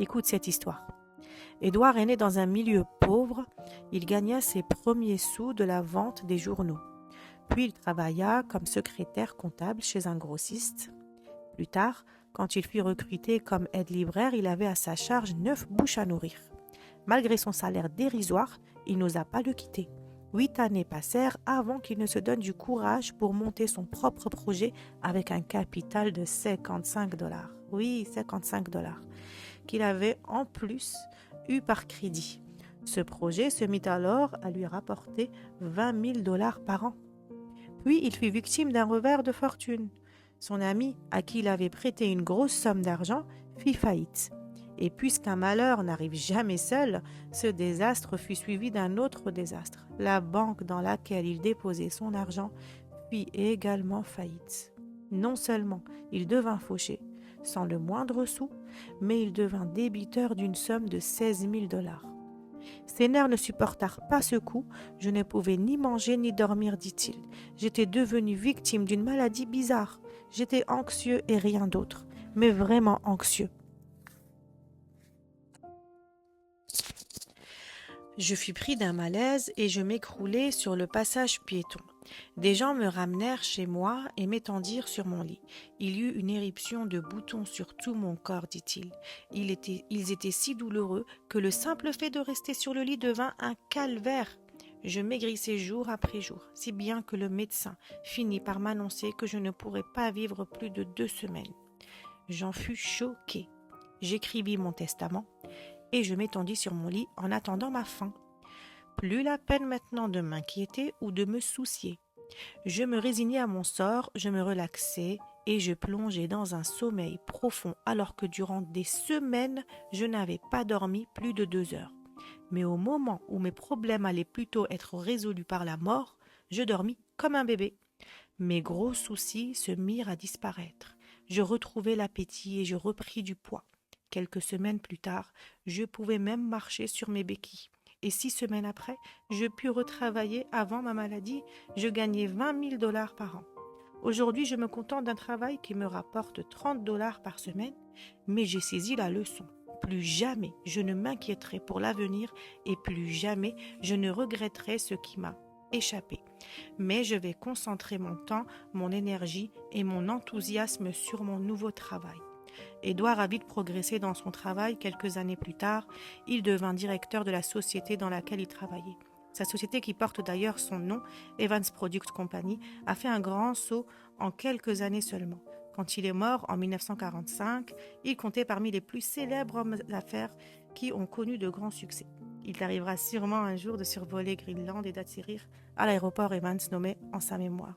Écoute cette histoire. Édouard est né dans un milieu pauvre. Il gagna ses premiers sous de la vente des journaux. Puis il travailla comme secrétaire comptable chez un grossiste. Plus tard, quand il fut recruté comme aide-libraire, il avait à sa charge 9 bouches à nourrir. Malgré son salaire dérisoire, il n'osa pas le quitter. 8 années passèrent avant qu'il ne se donne du courage pour monter son propre projet avec un capital de 55 dollars. Oui, 55 dollars, qu'il avait en plus eu par crédit. Ce projet se mit alors à lui rapporter 20 000 dollars par an. Puis il fut victime d'un revers de fortune. Son ami, à qui il avait prêté une grosse somme d'argent, fit faillite. Et puisqu'un malheur n'arrive jamais seul, ce désastre fut suivi d'un autre désastre. La banque dans laquelle il déposait son argent fit également faillite. Non seulement il devint fauché, sans le moindre sou, mais il devint débiteur d'une somme de 16 000 dollars. Ses nerfs ne supportèrent pas ce coup, je ne pouvais ni manger ni dormir, dit-il. J'étais devenu victime d'une maladie bizarre. J'étais anxieux et rien d'autre, mais vraiment anxieux. Je fus pris d'un malaise et je m'écroulai sur le passage piéton. Des gens me ramenèrent chez moi et m'étendirent sur mon lit. Il y eut une éruption de boutons sur tout mon corps, dit-il. Ils étaient si douloureux que le simple fait de rester sur le lit devint un calvaire. Je maigrissais jour après jour, si bien que le médecin finit par m'annoncer que je ne pourrais pas vivre plus de 2 semaines. J'en fus choquée. J'écrivis mon testament et je m'étendis sur mon lit en attendant ma fin. Plus la peine maintenant de m'inquiéter ou de me soucier. Je me résignai à mon sort, je me relaxai et je plongeai dans un sommeil profond alors que durant des semaines, je n'avais pas dormi plus de 2 heures. Mais au moment où mes problèmes allaient plutôt être résolus par la mort, je dormis comme un bébé. Mes gros soucis se mirent à disparaître. Je retrouvai l'appétit et je repris du poids. Quelques semaines plus tard, je pouvais même marcher sur mes béquilles. Et 6 semaines après, je pus retravailler avant ma maladie. Je gagnais 20 000 dollars par an. Aujourd'hui, je me contente d'un travail qui me rapporte 30 dollars par semaine, mais j'ai saisi la leçon. Plus jamais je ne m'inquiéterai pour l'avenir et plus jamais je ne regretterai ce qui m'a échappé. Mais je vais concentrer mon temps, mon énergie et mon enthousiasme sur mon nouveau travail. Édouard a vite progressé dans son travail. Quelques années plus tard, il devint directeur de la société dans laquelle il travaillait. Sa société, qui porte d'ailleurs son nom, Evans Product Company, a fait un grand saut en quelques années seulement. Quand il est mort en 1945, il comptait parmi les plus célèbres hommes d'affaires qui ont connu de grands succès. Il t'arrivera sûrement un jour de survoler Greenland et d'atterrir à l'aéroport Evans nommé en sa mémoire.